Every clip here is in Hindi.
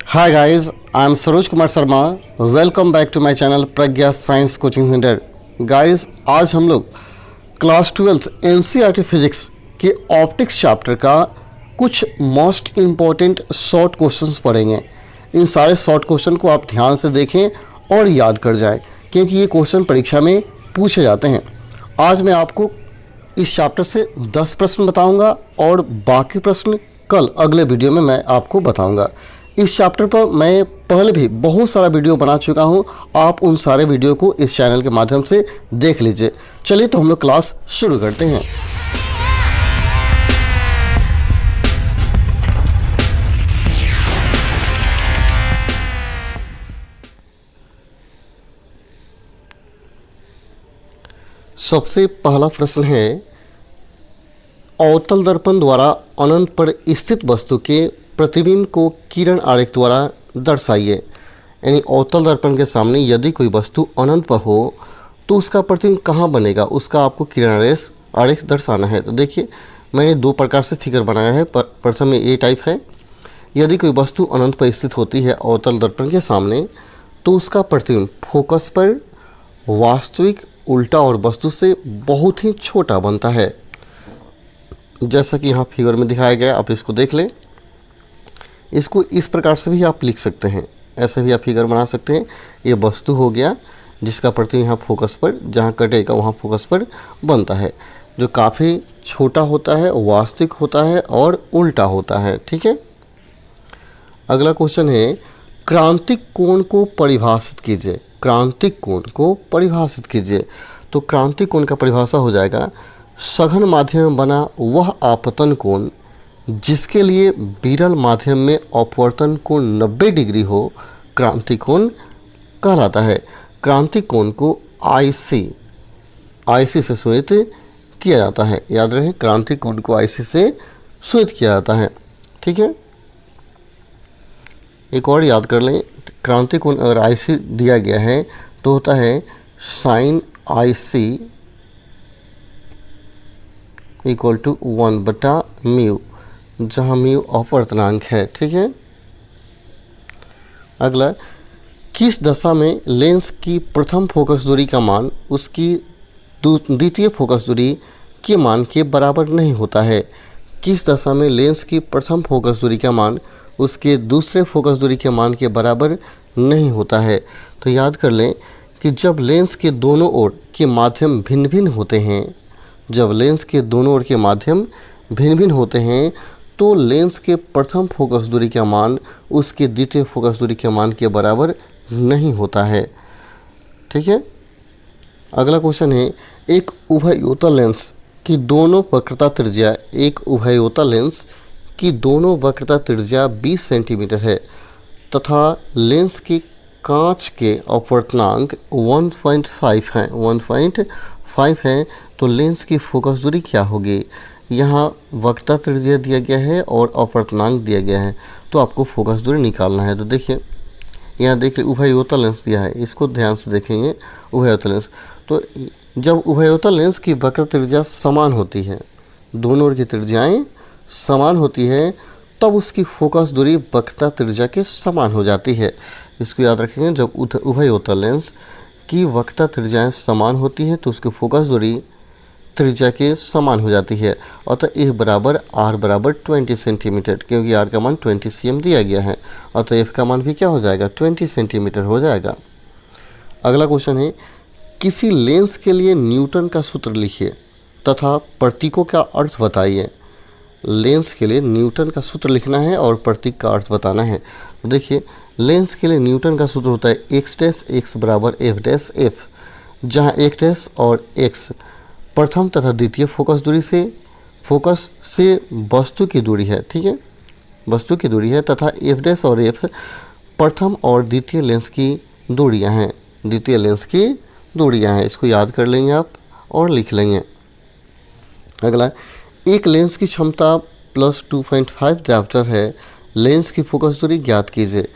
Hi guys, I am Saroj Kumar Sharma. Welcome back to my channel Pragya science coaching centre. Guys आज हम लोग क्लास 12 एनसीईआरटी फिजिक्स के ऑप्टिक्स चैप्टर का कुछ मोस्ट इम्पॉर्टेंट शॉर्ट क्वेश्चंस पढ़ेंगे. इन सारे शॉर्ट क्वेश्चन को आप ध्यान से देखें और याद कर जाएं क्योंकि ये क्वेश्चन परीक्षा में पूछे जाते हैं. आज मैं आपको इस चैप्टर से 10 प्रश्न बताऊंगा और बाकी प्रश्न कल अगले वीडियो में मैं आपको बताऊंगा. इस चैप्टर पर मैं पहले भी बहुत सारा वीडियो बना चुका हूं. आप उन सारे वीडियो को इस चैनल के माध्यम से देख लीजिए. चलिए तो हम लोग क्लास शुरू करते हैं. सबसे पहला प्रश्न है, अवतल दर्पण द्वारा अनंत पर स्थित वस्तु के प्रतिबिंब को किरण आरेख द्वारा दर्शाइए. यानी अवतल दर्पण के सामने यदि कोई वस्तु अनंत पर हो तो उसका प्रतिबिंब कहाँ बनेगा, उसका आपको किरण आरेख दर्शाना है. तो देखिए मैंने दो प्रकार से फिगर बनाया है. प्रथम में ए टाइप है. यदि कोई वस्तु अनंत पर स्थित होती है अवतल दर्पण के सामने तो उसका प्रतिबिंब फोकस पर वास्तविक, उल्टा और वस्तु से बहुत ही छोटा बनता है. जैसा कि यहाँ फिगर में दिखाया गया, आप इसको देख लें. इसको इस प्रकार से भी आप लिख सकते हैं, ऐसे भी आप फिगर बना सकते हैं. ये वस्तु हो गया जिसका प्रतिबिंब यहाँ फोकस पर, जहाँ कटेगा वहाँ फोकस पर बनता है, जो काफ़ी छोटा होता है, वास्तविक होता है और उल्टा होता है. ठीक है. अगला क्वेश्चन है, क्रांतिक कोण को परिभाषित कीजिए. क्रांतिक कोण को परिभाषित कीजिए. तो क्रांतिक कोण का परिभाषा हो जाएगा, सघन माध्यम में बना वह आपतन कोण जिसके लिए विरल माध्यम में अपवर्तन कोण 90 डिग्री हो, क्रांतिक कोण कहलाता है. क्रांतिक कोण को आईसी से सूचित किया जाता है. याद रहे, क्रांतिक कोण को आईसी से सूचित किया जाता है. ठीक है. एक और याद कर लें, क्रांतिक कोण अगर आईसी दिया गया है तो होता है साइन आईसी इक्वल टू 1/μ, जहाँ म्यू अपवर्तनांक है. ठीक है. अगला, किस दशा में लेंस की प्रथम फोकस दूरी का मान उसकी द्वितीय फोकस दूरी के मान के बराबर नहीं होता है. किस दशा में लेंस की प्रथम फोकस दूरी का मान उसके दूसरे फोकस दूरी के मान के बराबर नहीं होता है. तो याद कर लें कि जब लेंस के दोनों ओर के माध्यम भिन्न भिन्न होते हैं, जब लेंस के दोनों ओर के माध्यम भिन्न भिन्न होते हैं तो लेंस के प्रथम फोकस दूरी का मान उसके द्वितीय फोकस दूरी के मान के बराबर नहीं होता है. ठीक है. अगला क्वेश्चन है, एक उभयोतल लेंस की दोनों वक्रता त्रिज्या, एक उभयोतल लेंस की दोनों वक्रता त्रिज्या 20 सेंटीमीटर है तथा लेंस की कांच के अपवर्तनांक 1.5 हैं, 1.5 हैं. तो लेंस की फोकस दूरी क्या होगी? यहाँ वक्रता त्रिज्या दिया गया है और अपवर्तनांक दिया गया है, तो आपको फोकस दूरी निकालना है. तो देखिए यहाँ देखिए उभयोतल लेंस दिया है, इसको ध्यान से देखेंगे. उभयोतल लेंस, तो जब उभयोतल लेंस की वक्रता त्रिज्या समान होती है, दोनों ओर की त्रिज्याएं समान होती है, तब उसकी फोकस दूरी वक्रता त्रिज्या के समान हो जाती है. इसको याद रखेंगे. जब उभयोतल लेंस की वक्रता त्रिज्याएं समान होती हैं तो उसकी फोकस दूरी त्रिज्या के समान हो जाती है. अतः F बराबर R बराबर 20 सेंटीमीटर, क्योंकि R का मान 20 cm दिया गया है, अतः F का मान भी क्या हो जाएगा, 20 सेंटीमीटर हो जाएगा. अगला क्वेश्चन है, किसी लेंस के लिए न्यूटन का सूत्र लिखिए तथा प्रतीकों का अर्थ बताइए. लेंस के लिए न्यूटन का सूत्र लिखना है और प्रतीक का अर्थ बताना है. तो देखिए लेंस के लिए न्यूटन का सूत्र होता है x' बराबर f', जहाँ x' और x प्रथम तथा द्वितीय फोकस दूरी से, फोकस से वस्तु की दूरी है. ठीक है, वस्तु की दूरी है, तथा f' और f प्रथम और द्वितीय लेंस की दूरियां हैं, द्वितीय लेंस की दूरियां हैं. इसको याद कर लेंगे आप और लिख लेंगे. अगला, एक लेंस की क्षमता प्लस 2.5 डायोप्टर है, लेंस की फोकस दूरी ज्ञात कीजिए.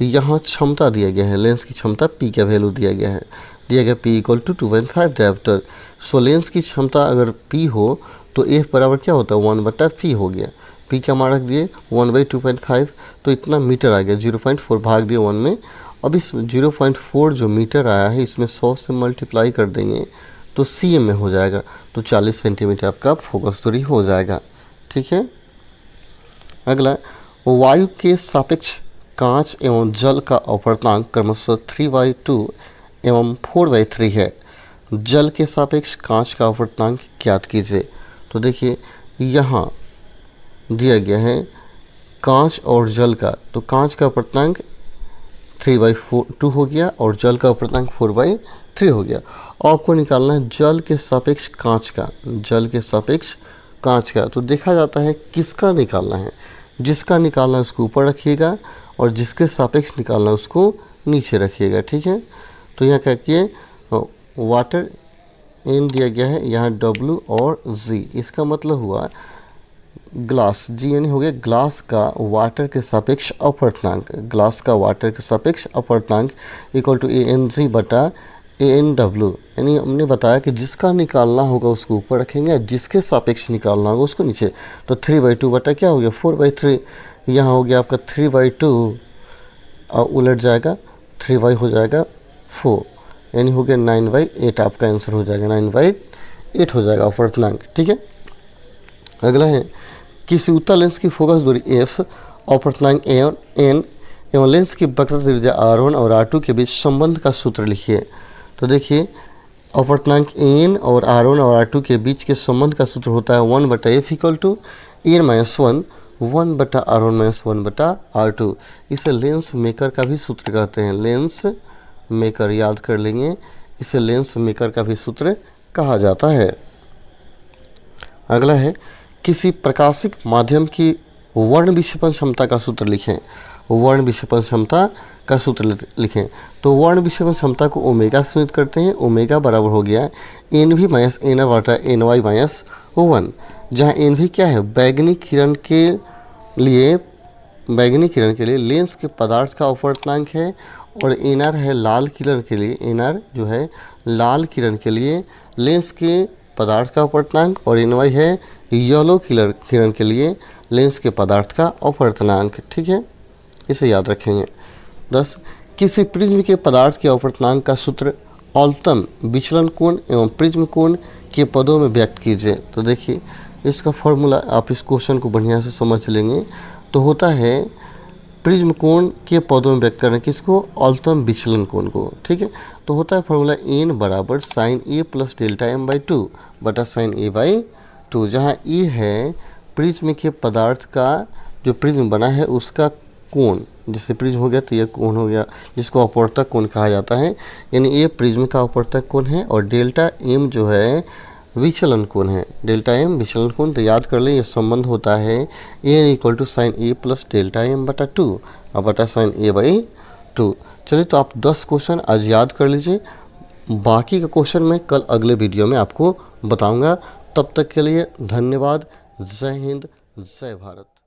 यहाँ क्षमता दिया गया है, लेंस की क्षमता P का वैल्यू दिया गया है, दिया गया P equal to 2.5 dioptre. So lens की क्षमता अगर P हो तो F बराबर क्या होता है, 1/3 हो गया. पी का मान रख दिए 1/2.5, तो इतना मीटर आ गया, 0.4 भाग दिए 1 में। अब इस 0.4 जो मीटर आया है इसमें 100 से मल्टीप्लाई कर देंगे तो cm में हो जाएगा, तो 40 सेंटीमीटर आपका फोकस दूरी हो जाएगा। ठीक है। अगला, वायु के सापेक्ष कांच एवं जल का अपर्तांक क्रमशः 3/2 एवं 4/3 है। जल के सापेक्ष कांच का अपर्तांक ज्ञात कीजिए। तो देखिए यहाँ दिया गया है कांच और जल का, तो कांच का अपर्तांक 3/2 हो गया और जल का अपर्तांक 4/3 हो गया। और आपको निकालना है जल के सापेक्ष कांच का, जल के सापेक्ष कांच का। तो देखा जाता है किसका निकालना है, जिसका निकालना है उसको ऊपर रखिएगा और जिसके सापेक्ष निकालना है उसको नीचे रखिएगा। ठीक है। तो यहाँ क्या किए, वाटर एन दिया गया है, यहाँ W और G, इसका मतलब हुआ ग्लास, जी यानी हो गया ग्लास का वाटर के सापेक्ष अपवर्तनांक, ग्लास का वाटर के सापेक्ष अपवर्तनांक इक्वल टू ANG बटा ANW। यानी हमने बताया कि जिसका निकालना होगा उसको ऊपर रखेंगे, जिसके सापेक्ष निकालना होगा उसको नीचे। तो 3/2 बटा क्या हो गया 4/3, यहाँ हो गया आपका 3/2 और उलट जाएगा 3 हो जाएगा 4, यानी हो गया 9/8, आपका आंसर हो जाएगा 9/8 हो जाएगा अपवर्तनांक। ठीक है। अगला है, किसी उत्तल लेंस की फोकस दूरी f, अपवर्तनांक n एवं लेंस की वक्रता त्रिज्या R1 और R2 के बीच संबंध का सूत्र लिखिए। तो देखिए अपवर्तनांक n और R1 और R2 के बीच के संबंध का सूत्र होता है 1/f equal to n-1 1/R1 1/R2। इसे लेंस मेकर का भी सूत्र कहते हैं, लेंस मेकर, याद कर लेंगे, इसे लेंस मेकर का भी सूत्र कहा जाता है। अगला है, किसी प्रकाशिक माध्यम की वर्ण विक्षेपण क्षमता का सूत्र लिखें। वर्ण विक्षेपण क्षमता का सूत्र लिखें। तो वर्ण विक्षेपण क्षमता को ओमेगा से सूचित करते हैं। ओमेगा बराबर हो गया NV माइनस NR बटा NY माइनस 1, जहाँ NV क्या है, बैगनी किरण के लिए लेंस के पदार्थ का अपवर्तनांक है, और NR है लाल किरण के लिए, NR जो है लाल किरण के लिए लेंस के पदार्थ का अपवर्तनांक, और NY है येलो किरण के लिए लेंस के पदार्थ का अपवर्तनांक। ठीक है, इसे याद रखेंगे। 10, किसी प्रिज्म के पदार्थ के अपवर्तनांक का सूत्र औलतम विचलन कोण एवं प्रिज्म कोण के पदों में व्यक्त कीजिए। तो देखिए इसका फॉर्मूला, आप इस क्वेश्चन को बढ़िया से समझ लेंगे। तो होता है प्रिज्म कोण के पदों में व्यक्त करना किसको, औलतम विचलन कोण को। ठीक है। तो होता है फॉर्मूला n बराबर sin A plus delta m/2 बटा sin A/2, जहाँ E है प्रिज्म के पदार्थ का, जो प्रिज्म बना है उसका कोण, जिससे प्रिज्म हो गया तो यह कोण हो गया, जिसको अपवर्तक कोण कहा जाता है। यानी ये प्रिज्म का अपवर्तक कोण है, और डेल्टा m जो है विचलन कोण है, डेल्टा m विचलन कोण। तो याद कर ले, ये संबंध होता है n equal to sine A plus delta m/2 और बटा साइन A/2। चलिए, तो आप 10 क्वेश्चन आज याद कर लीजिए, बाकी का क्वेश्चन मैं कल अगले वीडियो में आपको बताऊंगा। तब तक के लिए धन्यवाद। जय हिंद, जय भारत।